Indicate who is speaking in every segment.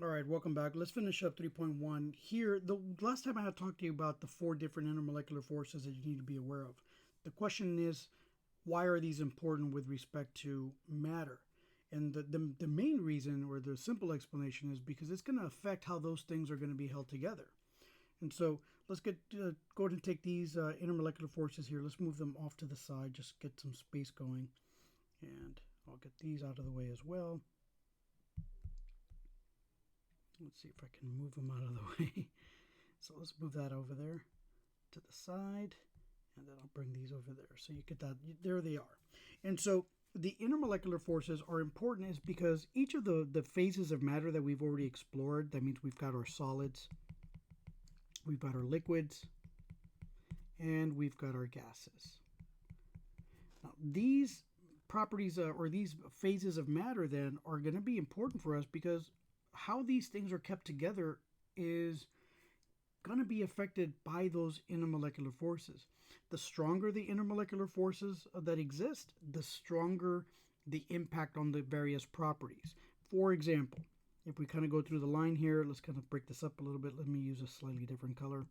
Speaker 1: All right, welcome back. Let's finish up 3.1. Here, the last time I had talked to you about the four different intermolecular forces that you need to be aware of. The question is, why are these important with respect to matter? And the main reason, or the simple explanation, is because it's going to affect how those things are going to be held together. And so let's go ahead and take these intermolecular forces here. Let's move them off to the side, just get some space going. And I'll get these out of the way as well. Let's see if I can move them out of the way. So let's move that over there to the side, and then I'll bring these over there. So you get that, there they are. And so the intermolecular forces are important is because each of the phases of matter that we've already explored, that means we've got our solids, we've got our liquids, and we've got our gases. Now, these properties or these phases of matter then are going to be important for us because how these things are kept together is going to be affected by those intermolecular forces. The stronger the intermolecular forces that exist, the stronger the impact on the various properties. For example, if we kind of go through the line here, let's kind of break this up a little bit. Let me use a slightly different color.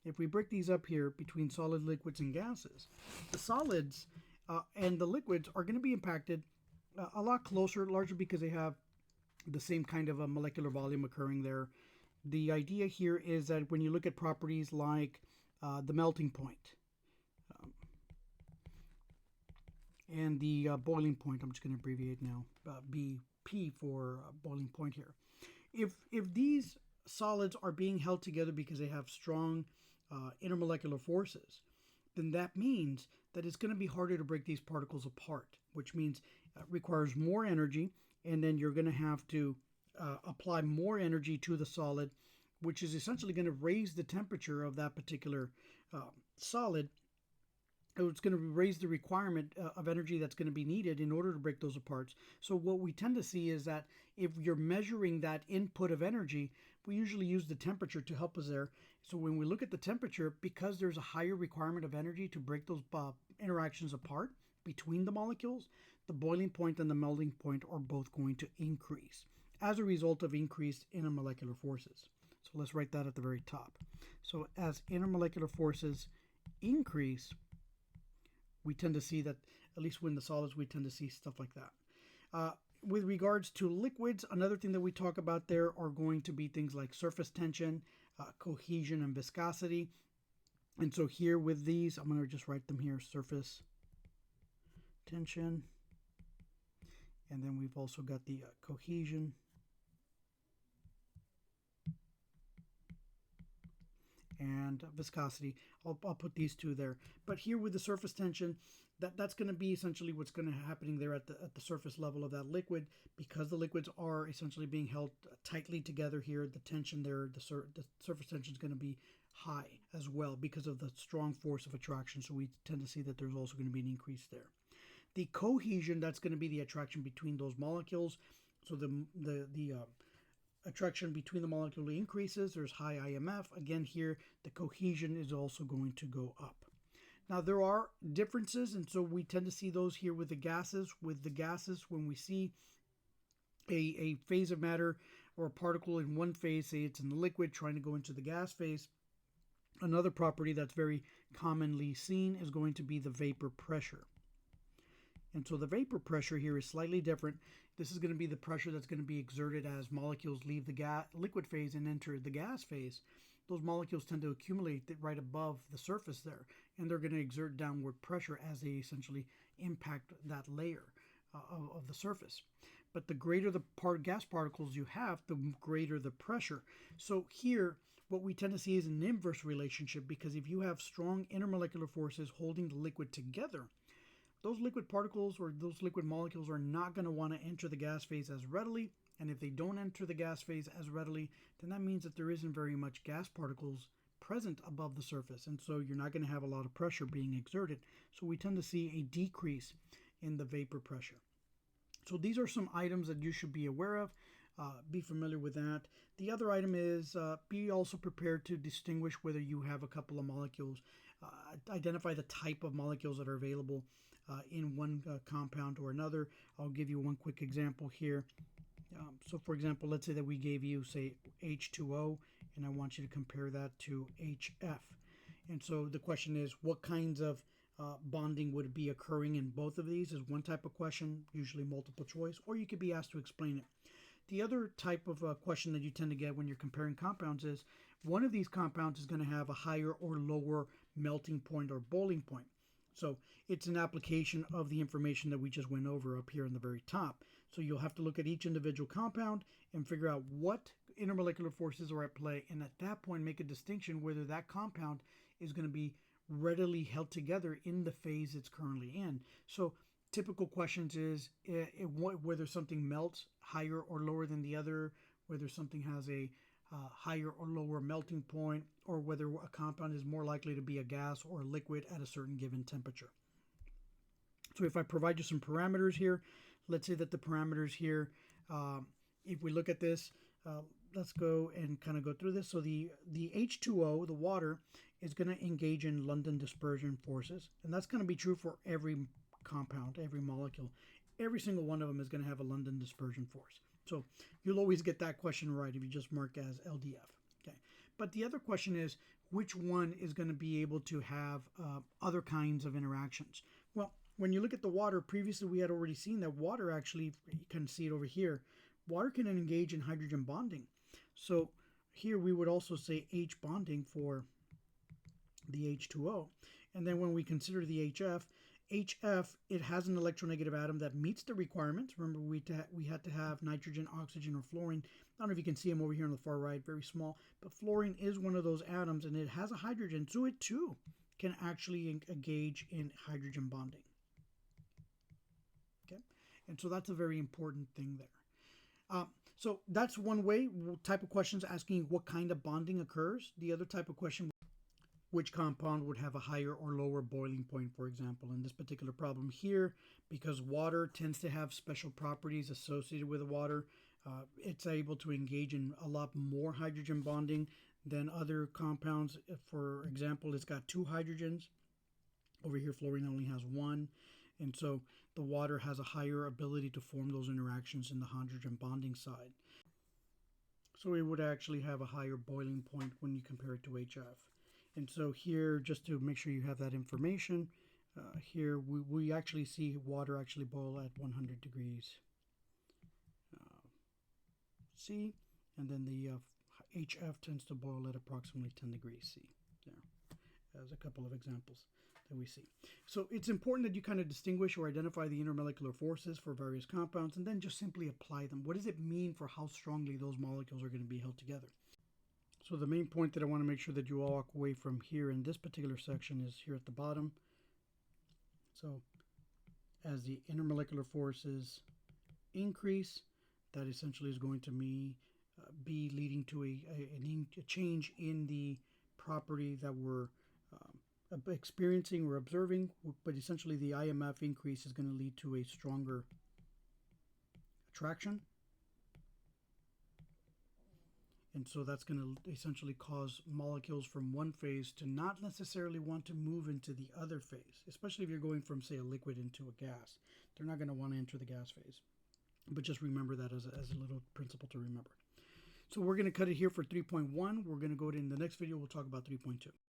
Speaker 1: If we break these up here between solid, liquids, and gases, the solids and the liquids are going to be impacted a lot closer, largely because they have the same kind of a molecular volume occurring there. The idea here is that when you look at properties like the melting point and the boiling point, I'm just going to abbreviate now, BP for boiling point here. If these solids are being held together because they have strong intermolecular forces, then that means that it's going to be harder to break these particles apart, which means it requires more energy, and then you're going to have to apply more energy to the solid, which is essentially going to raise the temperature of that particular solid. It's going to raise the requirement of energy that's going to be needed in order to break those apart. So what we tend to see is that if you're measuring that input of energy, we usually use the temperature to help us there. So when we look at the temperature, because there's a higher requirement of energy to break those interactions apart between the molecules, the boiling point and the melting point are both going to increase as a result of increased intermolecular forces. So let's write that at the very top. So as intermolecular forces increase, we tend to see that, at least when the solids, we tend to see stuff like that. With regards to liquids, another thing that we talk about there are going to be things like surface tension, cohesion, and viscosity. And so here with these, I'm going to just write them here, surface tension. And then we've also got the cohesion and viscosity. I'll put these two there. But here with the surface tension, that's going to be essentially what's going to be happening there at the surface level of that liquid. Because the liquids are essentially being held tightly together here, the tension there, the surface tension is going to be high as well because of the strong force of attraction. So we tend to see that there's also going to be an increase there. The cohesion, that's going to be the attraction between those molecules. So the attraction between the molecule increases, there's high IMF. Again, here the cohesion is also going to go up. Now there are differences, and so we tend to see those here with the gases. With the gases, when we see a phase of matter or a particle in one phase, say it's in the liquid trying to go into the gas phase, another property that's very commonly seen is going to be the vapor pressure. And so the vapor pressure here is slightly different. This is going to be the pressure that's going to be exerted as molecules leave the liquid phase and enter the gas phase. Those molecules tend to accumulate right above the surface there, and they're going to exert downward pressure as they essentially impact that layer of the surface. But the greater the gas particles you have, the greater the pressure. So here, what we tend to see is an inverse relationship, because if you have strong intermolecular forces holding the liquid together, those liquid particles or those liquid molecules are not going to want to enter the gas phase as readily. And if they don't enter the gas phase as readily, then that means that there isn't very much gas particles present above the surface. And so you're not going to have a lot of pressure being exerted. So we tend to see a decrease in the vapor pressure. So these are some items that you should be aware of. Be familiar with that. The other item is be also prepared to distinguish whether you have a couple of molecules. Identify the type of molecules that are available in one compound or another. I'll give you one quick example here. So for example, let's say that we gave you, say, H2O, and I want you to compare that to HF. And so the question is, what kinds of bonding would be occurring in both of these? Is one type of question, usually multiple choice, or you could be asked to explain it. The other type of question that you tend to get when you're comparing compounds is, one of these compounds is going to have a higher or lower melting point or boiling point. So it's an application of the information that we just went over up here in the very top. So you'll have to look at each individual compound and figure out what intermolecular forces are at play, and at that point make a distinction whether that compound is going to be readily held together in the phase it's currently in. So typical questions is whether something melts higher or lower than the other, whether something has a higher or lower melting point, or whether a compound is more likely to be a gas or a liquid at a certain given temperature. So if I provide you some parameters here, let's say that the parameters here, if we look at this, let's go and kind of go through this. So the H2O, the water, is going to engage in London dispersion forces, and that's going to be true for every compound, every molecule. Every single one of them is going to have a London dispersion force. So you'll always get that question right if you just mark as LDF. Okay. But the other question is, which one is going to be able to have other kinds of interactions? Well, when you look at the water, previously we had already seen that water actually, you can see it over here, water can engage in hydrogen bonding. So here we would also say H bonding for the H2O. And then when we consider the HF, it has an electronegative atom that meets the requirements. Remember, we had to have nitrogen, oxygen, or fluorine. I don't know if you can see them over here on the far right, very small. But fluorine is one of those atoms, and it has a hydrogen, so it too can actually engage in hydrogen bonding. Okay, and so that's a very important thing there. So that's one way, type of questions asking what kind of bonding occurs. The other type of question, which compound would have a higher or lower boiling point, for example. In this particular problem here, because water tends to have special properties associated with the water, it's able to engage in a lot more hydrogen bonding than other compounds. For example, it's got 2 hydrogens. Over here, fluorine only has 1. And so the water has a higher ability to form those interactions in the hydrogen bonding side. So it would actually have a higher boiling point when you compare it to HF. And so here, just to make sure you have that information, here we actually see water actually boil at 100 degrees C, and then the HF tends to boil at approximately 10 degrees C. There, as a couple of examples that we see. So it's important that you kind of distinguish or identify the intermolecular forces for various compounds, and then just simply apply them. What does it mean for how strongly those molecules are going to be held together? So the main point that I want to make sure that you all walk away from here in this particular section is here at the bottom. So as the intermolecular forces increase, that essentially is going to be leading to a change in the property that we're experiencing or observing, but essentially the IMF increase is going to lead to a stronger attraction. And so that's going to essentially cause molecules from one phase to not necessarily want to move into the other phase, especially if you're going from, say, a liquid into a gas. They're not going to want to enter the gas phase. But just remember that as a little principle to remember. So we're going to cut it here for 3.1. We're going to go in the next video. We'll talk about 3.2.